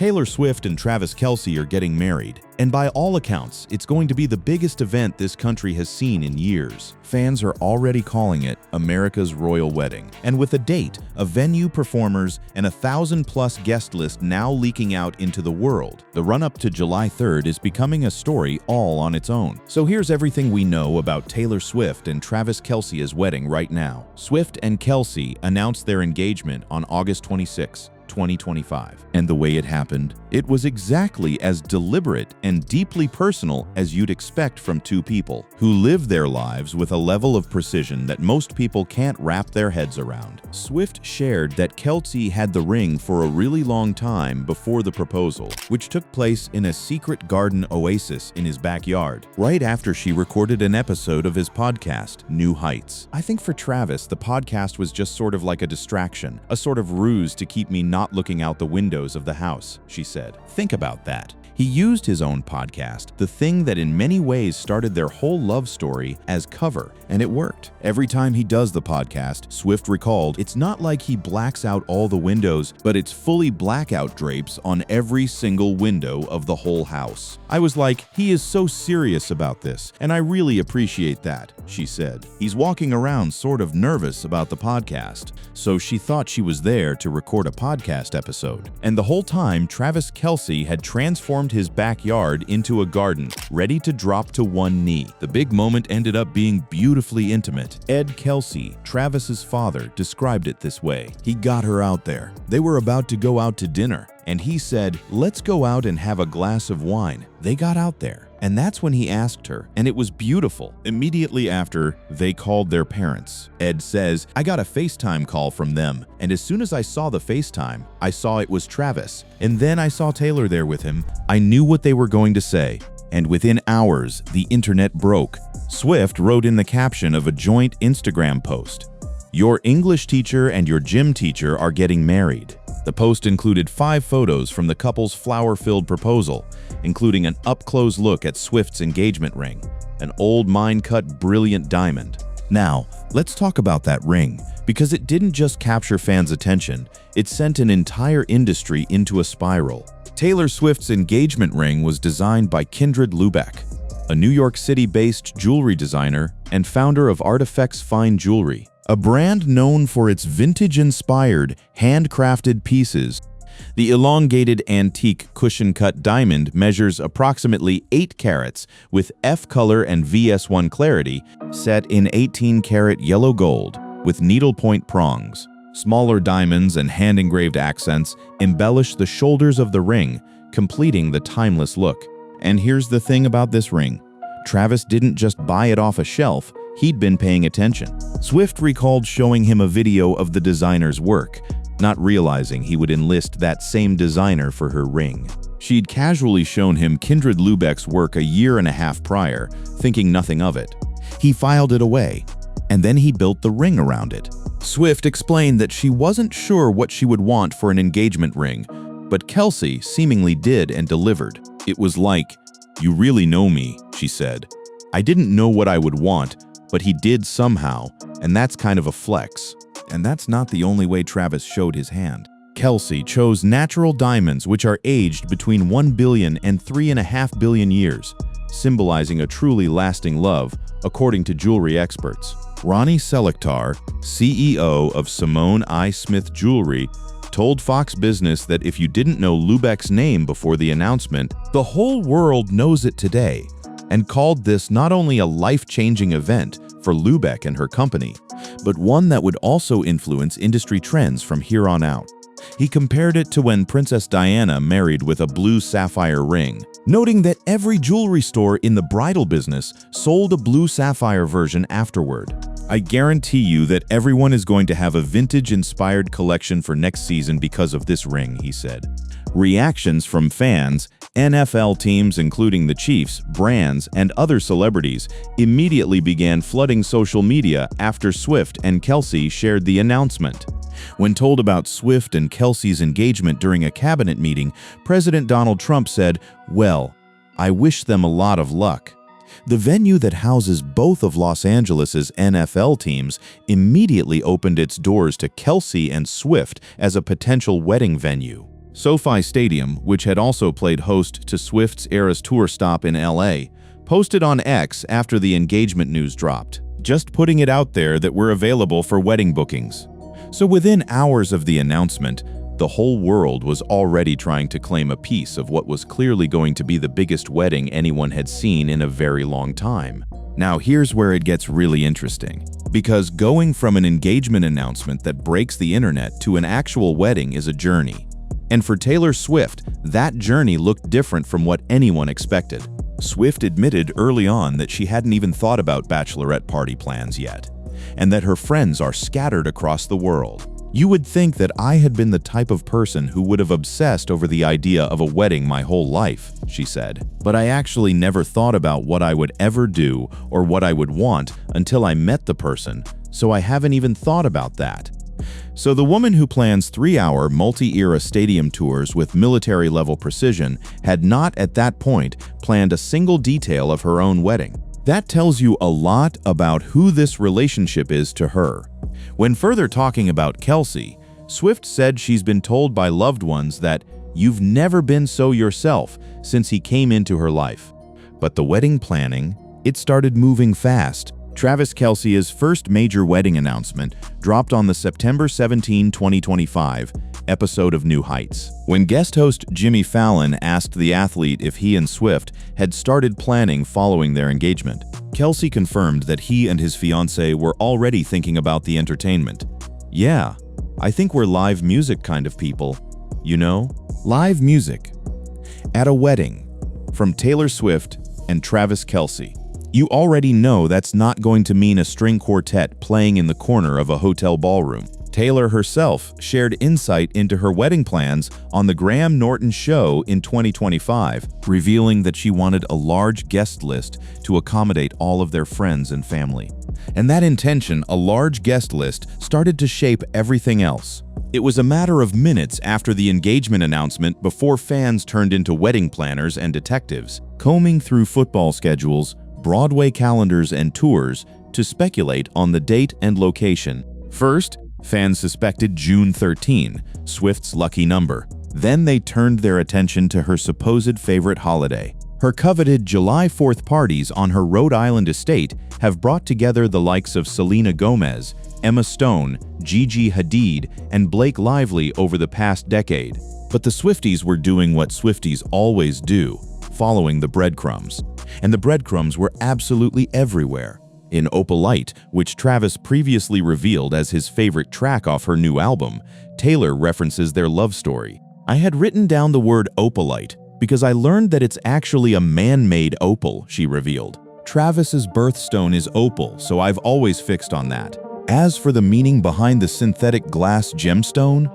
Taylor Swift and Travis Kelce are getting married, and by all accounts, it's going to be the biggest event this country has seen in years. Fans are already calling it America's royal wedding, and with a date, a venue, performers, and 1,000-plus guest list now leaking out into the world, the run-up to July 3rd is becoming a story all on its own. So here's everything we know about Taylor Swift and Travis Kelce's wedding right now. Swift and Kelce announced their engagement on August 26, 2025. And the way it happened, it was exactly as deliberate and deeply personal as you'd expect from two people who live their lives with a level of precision that most people can't wrap their heads around. Swift shared that Kelce had the ring for a really long time before the proposal, which took place in a secret garden oasis in his backyard, right after she recorded an episode of his podcast, New Heights. I think for Travis, the podcast was just sort of like a distraction, a sort of ruse to keep me not looking out the windows of the house, she said. Think about that. He used his own podcast, the thing that in many ways started their whole love story, as cover, and it worked. Every time he does the podcast, Swift recalled, it's not like he blacks out all the windows, but it's fully blackout drapes on every single window of the whole house. I was like, he is so serious about this, and I really appreciate that, she said. He's walking around sort of nervous about the podcast, so she thought she was there to record a podcast episode. And the whole time, Travis Kelce had transformed his backyard into a garden, ready to drop to one knee. The big moment ended up being beautifully intimate. Ed Kelce, Travis's father, described it this way. He got her out there. They were about to go out to dinner, and he said, "Let's go out and have a glass of wine." They got out there, and that's when he asked her, and it was beautiful. Immediately after, they called their parents. Ed says, "I got a FaceTime call from them, and as soon as I saw the FaceTime, I saw it was Travis. And then I saw Taylor there with him. I knew what they were going to say." And within hours, the internet broke. Swift wrote in the caption of a joint Instagram post, "Your English teacher and your gym teacher are getting married." The post included 5 photos from the couple's flower-filled proposal, including an up-close look at Swift's engagement ring, an old mine-cut brilliant diamond. Now, let's talk about that ring, because it didn't just capture fans' attention, it sent an entire industry into a spiral. Taylor Swift's engagement ring was designed by Kindred Lubeck, a New York City-based jewelry designer and founder of Artifacts Fine Jewelry, a brand known for its vintage-inspired, handcrafted pieces. The elongated antique cushion-cut diamond measures approximately 8 carats with F-color and VS1 clarity, set in 18-karat yellow gold with needlepoint prongs. Smaller diamonds and hand-engraved accents embellish the shoulders of the ring, completing the timeless look. And here's the thing about this ring. Travis didn't just buy it off a shelf, he'd been paying attention. Swift recalled showing him a video of the designer's work, not realizing he would enlist that same designer for her ring. She'd casually shown him Kindred Lubeck's work a year and a half prior, thinking nothing of it. He filed it away, and then he built the ring around it. Swift explained that she wasn't sure what she would want for an engagement ring, but Kelce seemingly did and delivered. It was like, "You really know me," she said. "I didn't know what I would want, but he did somehow, and that's kind of a flex." And that's not the only way Travis showed his hand. Kelce chose natural diamonds which are aged between 1 billion and 3.5 billion years, symbolizing a truly lasting love, according to jewelry experts. Ronnie Selektar, CEO of Simone I. Smith Jewelry, told Fox Business that if you didn't know Lubeck's name before the announcement, the whole world knows it today, and called this not only a life-changing event for Lubeck and her company, but one that would also influence industry trends from here on out. He compared it to when Princess Diana married with a blue sapphire ring, noting that every jewelry store in the bridal business sold a blue sapphire version afterward. "I guarantee you that everyone is going to have a vintage-inspired collection for next season because of this ring," he said. Reactions from fans, NFL teams including the Chiefs, brands, and other celebrities immediately began flooding social media after Swift and Kelce shared the announcement. When told about Swift and Kelce's engagement during a cabinet meeting, President Donald Trump said, "Well, I wish them a lot of luck." The venue that houses both of Los Angeles' NFL teams immediately opened its doors to Kelce and Swift as a potential wedding venue. SoFi Stadium, which had also played host to Swift's Eras Tour stop in LA, posted on X after the engagement news dropped, just putting it out there that we're available for wedding bookings. So within hours of the announcement, the whole world was already trying to claim a piece of what was clearly going to be the biggest wedding anyone had seen in a very long time. Now here's where it gets really interesting, because going from an engagement announcement that breaks the internet to an actual wedding is a journey. And for Taylor Swift, that journey looked different from what anyone expected. Swift admitted early on that she hadn't even thought about bachelorette party plans yet, and that her friends are scattered across the world. You would think that I had been the type of person who would have obsessed over the idea of a wedding my whole life, she said. But I actually never thought about what I would ever do or what I would want until I met the person, so I haven't even thought about that. So the woman who plans 3-hour multi-era stadium tours with military-level precision had not at that point planned a single detail of her own wedding. That tells you a lot about who this relationship is to her. When further talking about Kelce, Swift said she's been told by loved ones that "you've never been so yourself" since he came into her life. But the wedding planning, it started moving fast. Travis Kelce's first major wedding announcement dropped on the September 17, 2025 episode of New Heights, when guest host Jimmy Fallon asked the athlete if he and Swift had started planning following their engagement. Kelce confirmed that he and his fiancée were already thinking about the entertainment. "Yeah, I think we're live music kind of people. You know? Live music. At a wedding." From Taylor Swift and Travis Kelce. You already know that's not going to mean a string quartet playing in the corner of a hotel ballroom. Taylor herself shared insight into her wedding plans on The Graham Norton Show in 2025, revealing that she wanted a large guest list to accommodate all of their friends and family. And that intention, a large guest list, started to shape everything else. It was a matter of minutes after the engagement announcement before fans turned into wedding planners and detectives, combing through football schedules, Broadway calendars, and tours to speculate on the date and location. First, fans suspected June 13, Swift's lucky number. Then they turned their attention to her supposed favorite holiday. Her coveted July 4th parties on her Rhode Island estate have brought together the likes of Selena Gomez, Emma Stone, Gigi Hadid, and Blake Lively over the past decade. But the Swifties were doing what Swifties always do, following the breadcrumbs. And the breadcrumbs were absolutely everywhere. In Opalite, which Travis previously revealed as his favorite track off her new album, Taylor references their love story. "I had written down the word opalite because I learned that it's actually a man-made opal," she revealed. "Travis's birthstone is opal, so I've always fixed on that. As for the meaning behind the synthetic glass gemstone,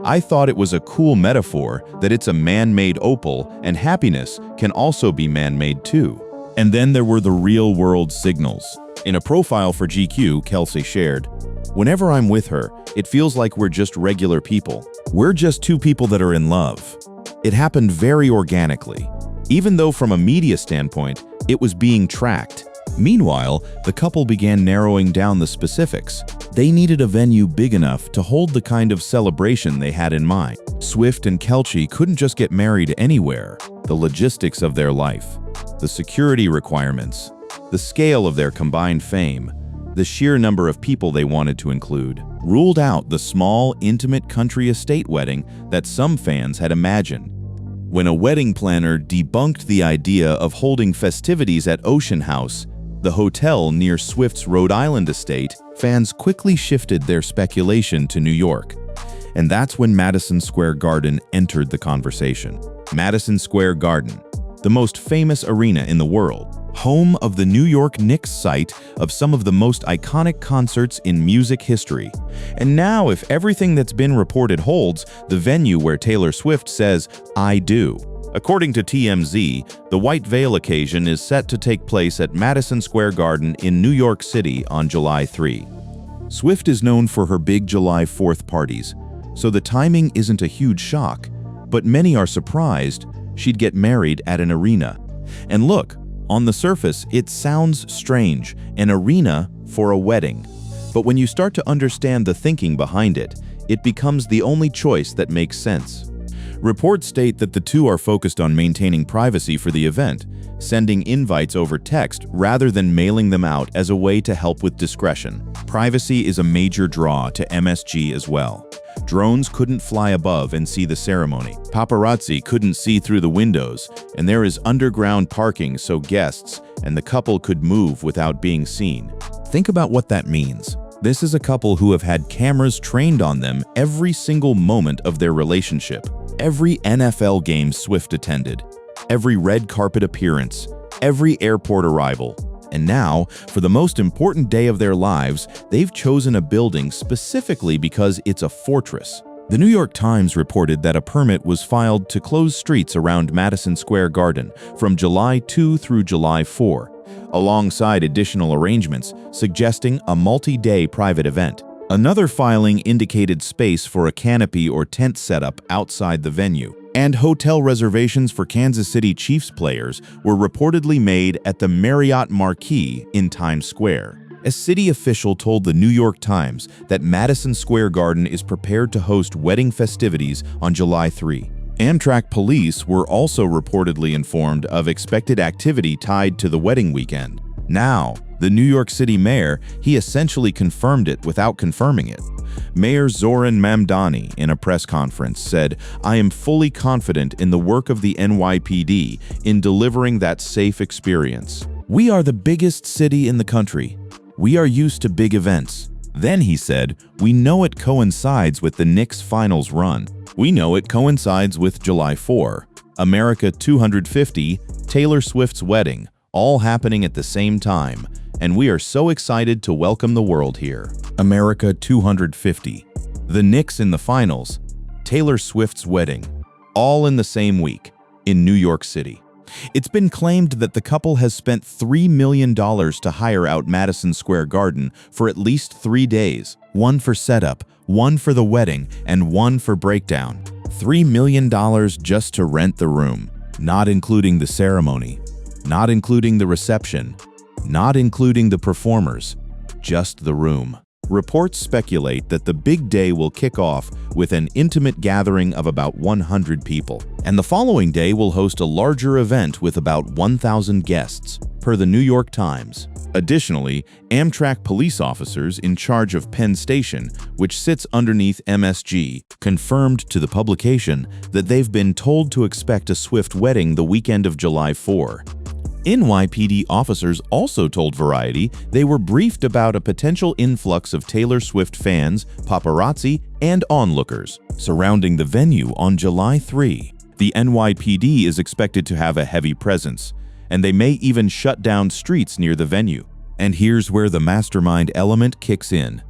I thought it was a cool metaphor that it's a man-made opal and happiness can also be man-made too." And then there were the real-world signals. In a profile for GQ, Kelce shared, "Whenever I'm with her, it feels like we're just regular people. We're just two people that are in love." It happened very organically, even though from a media standpoint, it was being tracked. Meanwhile, the couple began narrowing down the specifics. They needed a venue big enough to hold the kind of celebration they had in mind. Swift and Kelce couldn't just get married anywhere. The logistics of their life, the security requirements, the scale of their combined fame, the sheer number of people they wanted to include, ruled out the small, intimate country estate wedding that some fans had imagined. When a wedding planner debunked the idea of holding festivities at Ocean House, the hotel near Swift's Rhode Island estate, fans quickly shifted their speculation to New York. And that's when Madison Square Garden entered the conversation. Madison Square Garden, the most famous arena in the world, home of the New York Knicks site of some of the most iconic concerts in music history. And now, if everything that's been reported holds, the venue where Taylor Swift says, "I do." According to TMZ, the White Veil occasion is set to take place at Madison Square Garden in New York City on July 3. Swift is known for her big July 4th parties, so the timing isn't a huge shock, but many are surprised she'd get married at an arena. And look, on the surface, it sounds strange, an arena for a wedding. But when you start to understand the thinking behind it, it becomes the only choice that makes sense. Reports state that the two are focused on maintaining privacy for the event, sending invites over text rather than mailing them out as a way to help with discretion. Privacy is a major draw to MSG as well. Drones couldn't fly above and see the ceremony. Paparazzi couldn't see through the windows, and there is underground parking so guests and the couple could move without being seen. Think about what that means. This is a couple who have had cameras trained on them every single moment of their relationship. Every NFL game Swift attended, every red carpet appearance, every airport arrival. And now, for the most important day of their lives, they've chosen a building specifically because it's a fortress. The New York Times reported that a permit was filed to close streets around Madison Square Garden from July 2 through July 4, alongside additional arrangements suggesting a multi-day private event. Another filing indicated space for a canopy or tent setup outside the venue, and hotel reservations for Kansas City Chiefs players were reportedly made at the Marriott Marquis in Times Square. A city official told the New York Times that Madison Square Garden is prepared to host wedding festivities on July 3. Amtrak police were also reportedly informed of expected activity tied to the wedding weekend. Now, the New York City mayor, he essentially confirmed it without confirming it. Mayor Zoran Mamdani, in a press conference, said, "I am fully confident in the work of the NYPD in delivering that safe experience. We are the biggest city in the country. We are used to big events." Then he said, "We know it coincides with the Knicks finals run. We know it coincides with July 4, America 250, Taylor Swift's wedding, all happening at the same time, and we are so excited to welcome the world here. America 250, the Knicks in the finals, Taylor Swift's wedding, all in the same week, in New York City." It's been claimed that the couple has spent $3 million to hire out Madison Square Garden for at least 3 days, one for setup, one for the wedding, and one for breakdown. $3 million just to rent the room, not including the ceremony, not including the reception, not including the performers, just the room. Reports speculate that the big day will kick off with an intimate gathering of about 100 people, and the following day will host a larger event with about 1,000 guests, per the New York Times. Additionally, Amtrak police officers in charge of Penn Station, which sits underneath MSG, confirmed to the publication that they've been told to expect a Swift wedding the weekend of July 4. NYPD officers also told Variety they were briefed about a potential influx of Taylor Swift fans, paparazzi, and onlookers surrounding the venue on July 3. The NYPD is expected to have a heavy presence, and they may even shut down streets near the venue. And here's where the mastermind element kicks in,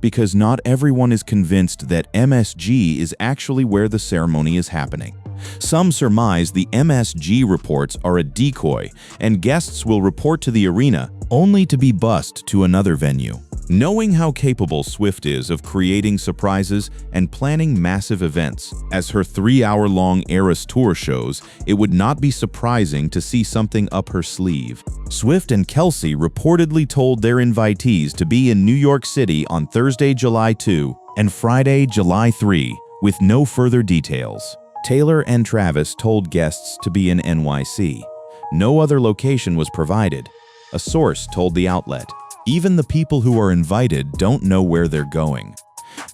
because not everyone is convinced that MSG is actually where the ceremony is happening. Some surmise the MSG reports are a decoy, and guests will report to the arena only to be bussed to another venue. Knowing how capable Swift is of creating surprises and planning massive events, as her 3-hour-long Eras tour shows, it would not be surprising to see something up her sleeve. Swift and Kelce reportedly told their invitees to be in New York City on Thursday, July 2 and Friday, July 3, with no further details. Taylor and Travis told guests to be in NYC. No other location was provided, a source told the outlet. Even the people who are invited don't know where they're going.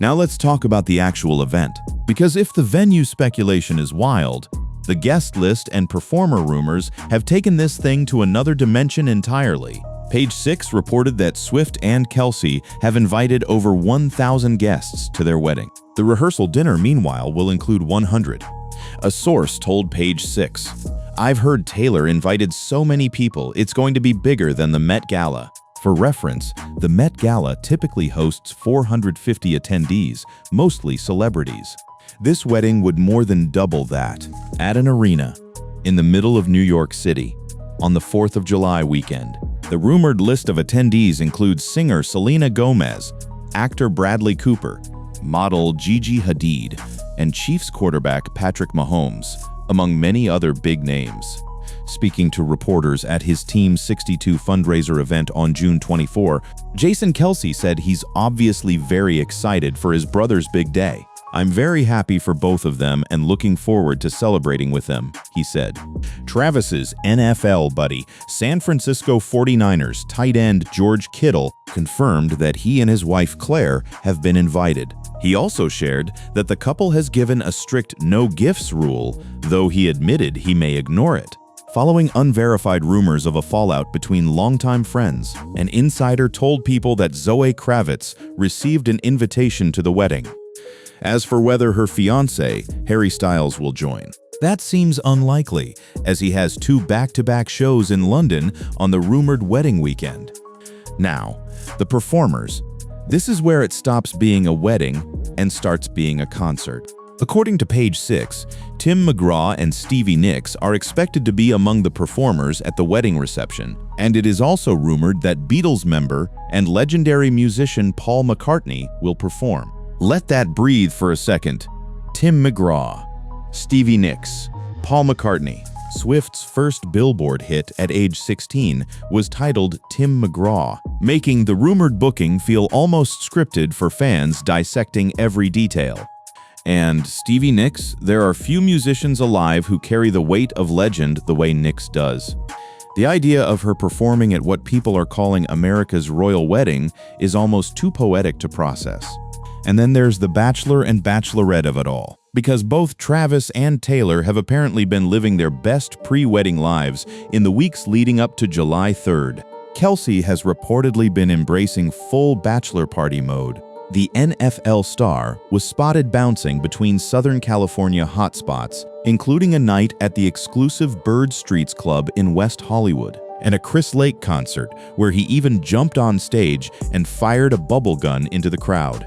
Now let's talk about the actual event, because if the venue speculation is wild, the guest list and performer rumors have taken this thing to another dimension entirely. Page 6 reported that Swift and Kelce have invited over 1,000 guests to their wedding. The rehearsal dinner, meanwhile, will include 100. A source told Page 6, "I've heard Taylor invited so many people, it's going to be bigger than the Met Gala." For reference, the Met Gala typically hosts 450 attendees, mostly celebrities. This wedding would more than double that, at an arena, in the middle of New York City, on the 4th of July weekend. The rumored list of attendees includes singer Selena Gomez, actor Bradley Cooper, model Gigi Hadid, and Chiefs quarterback Patrick Mahomes, among many other big names. Speaking to reporters at his Team 62 fundraiser event on June 24, Jason Kelce said he's obviously very excited for his brother's big day. "I'm very happy for both of them and looking forward to celebrating with them," he said. Travis's NFL buddy, San Francisco 49ers tight end George Kittle, confirmed that he and his wife Claire have been invited. He also shared that the couple has given a strict no gifts rule, though he admitted he may ignore it. Following unverified rumors of a fallout between longtime friends, an insider told people that Zoe Kravitz received an invitation to the wedding. As for whether her fiancé, Harry Styles, will join, that seems unlikely, as he has 2 back-to-back shows in London on the rumored wedding weekend. Now, the performers. This is where it stops being a wedding and starts being a concert. According to Page 6, Tim McGraw and Stevie Nicks are expected to be among the performers at the wedding reception, and it is also rumored that Beatles member and legendary musician Paul McCartney will perform. Let that breathe for a second. Tim McGraw, Stevie Nicks, Paul McCartney. Swift's first Billboard hit at age 16 was titled Tim McGraw, making the rumored booking feel almost scripted for fans dissecting every detail. And Stevie Nicks, there are few musicians alive who carry the weight of legend the way Nicks does. The idea of her performing at what people are calling America's royal wedding is almost too poetic to process. And then there's the bachelor and bachelorette of it all, because both Travis and Taylor have apparently been living their best pre-wedding lives in the weeks leading up to July 3rd. Kelce has reportedly been embracing full bachelor party mode. The NFL star was spotted bouncing between Southern California hotspots, including a night at the exclusive Bird Streets Club in West Hollywood, and a Chris Lake concert where he even jumped on stage and fired a bubble gun into the crowd.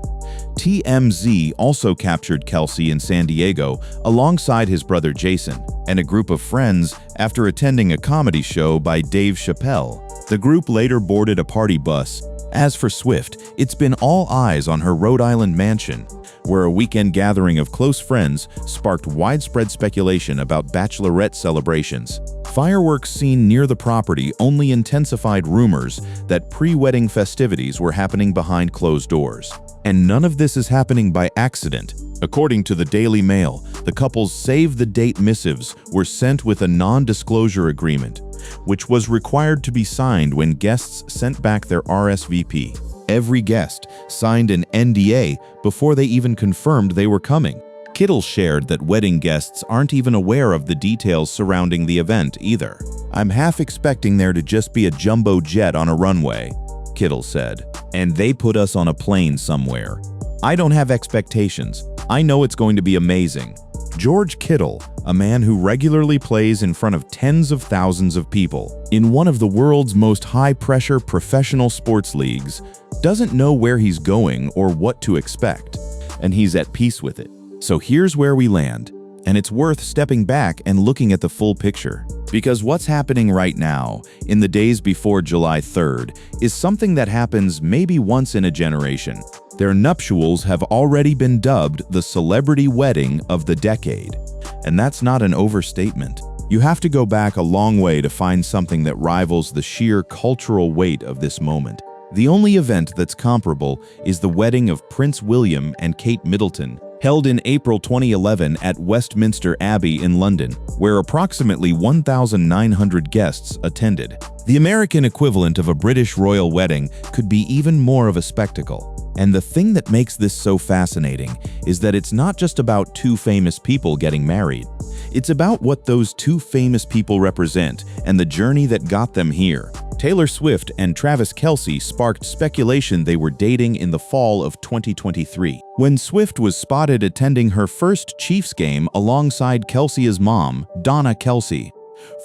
TMZ also captured Kelce in San Diego alongside his brother Jason and a group of friends after attending a comedy show by Dave Chappelle. The group later boarded a party bus. As for Swift, it's been all eyes on her Rhode Island mansion, where a weekend gathering of close friends sparked widespread speculation about bachelorette celebrations. Fireworks seen near the property only intensified rumors that pre-wedding festivities were happening behind closed doors. And none of this is happening by accident. According to the Daily Mail, the couple's save-the-date missives were sent with a non-disclosure agreement, which was required to be signed when guests sent back their RSVP. Every guest signed an NDA before they even confirmed they were coming. Kittle shared that wedding guests aren't even aware of the details surrounding the event either. "I'm half expecting there to just be a jumbo jet on a runway," Kittle said, "and they put us on a plane somewhere. I don't have expectations. I know it's going to be amazing." George Kittle, a man who regularly plays in front of tens of thousands of people in one of the world's most high-pressure professional sports leagues, doesn't know where he's going or what to expect, and he's at peace with it. So here's where we land, and it's worth stepping back and looking at the full picture. Because what's happening right now, in the days before July 3rd, is something that happens maybe once in a generation. Their nuptials have already been dubbed the celebrity wedding of the decade. And that's not an overstatement. You have to go back a long way to find something that rivals the sheer cultural weight of this moment. The only event that's comparable is the wedding of Prince William and Kate Middleton, held in April 2011 at Westminster Abbey in London, where approximately 1,900 guests attended. The American equivalent of a British royal wedding could be even more of a spectacle. And the thing that makes this so fascinating is that it's not just about 2 famous people getting married. It's about what those 2 famous people represent and the journey that got them here. Taylor Swift and Travis Kelce sparked speculation they were dating in the fall of 2023, when Swift was spotted attending her first Chiefs game alongside Kelce's mom, Donna Kelce.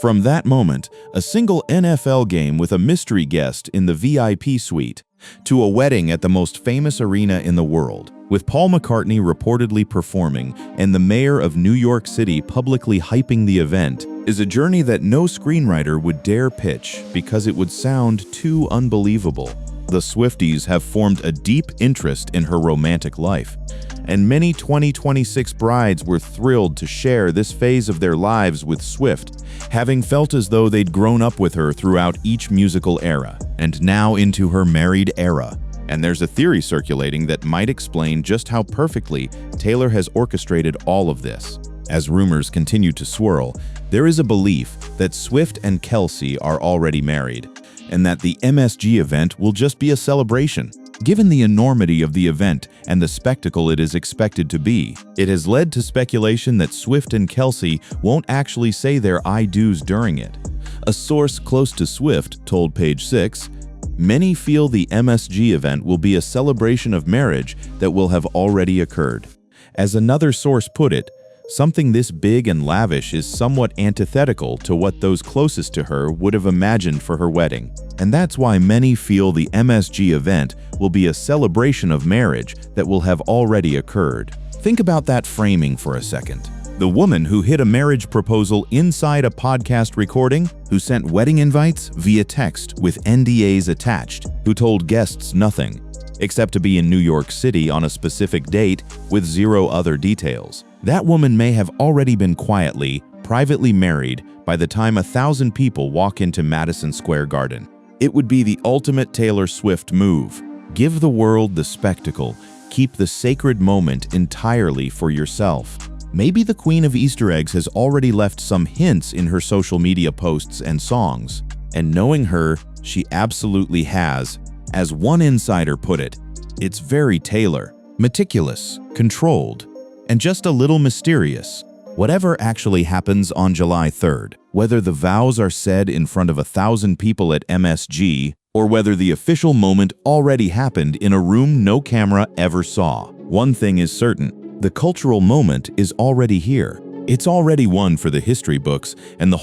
From that moment, a single NFL game with a mystery guest in the VIP suite, to a wedding at the most famous arena in the world, with Paul McCartney reportedly performing and the mayor of New York City publicly hyping the event, is a journey that no screenwriter would dare pitch because it would sound too unbelievable. The Swifties have formed a deep interest in her romantic life, and many 2026 brides were thrilled to share this phase of their lives with Swift, having felt as though they'd grown up with her throughout each musical era, and now into her married era. And there's a theory circulating that might explain just how perfectly Taylor has orchestrated all of this. As rumors continue to swirl, there is a belief that Swift and Kelce are already married, and that the MSG event will just be a celebration. Given the enormity of the event and the spectacle it is expected to be, it has led to speculation that Swift and Kelce won't actually say their I do's during it. A source close to Swift told Page 6, "Many feel the MSG event will be a celebration of marriage that will have already occurred." As another source put it, something this big and lavish is somewhat antithetical to what those closest to her would have imagined for her wedding. And that's why many feel the MSG event will be a celebration of marriage that will have already occurred. Think about that framing for a second. The woman who hid a marriage proposal inside a podcast recording, who sent wedding invites via text with NDAs attached, who told guests nothing, except to be in New York City on a specific date with zero other details. That woman may have already been quietly, privately married by the time 1,000 people walk into Madison Square Garden. It would be the ultimate Taylor Swift move. Give the world the spectacle. Keep the sacred moment entirely for yourself. Maybe the Queen of Easter eggs has already left some hints in her social media posts and songs. And knowing her, she absolutely has. As one insider put it, it's very Taylor. Meticulous, controlled, and just a little mysterious. Whatever actually happens on July 3rd, whether the vows are said in front of 1,000 people at MSG, or whether the official moment already happened in a room no camera ever saw, one thing is certain: the cultural moment is already here. It's already one for the history books, and the whole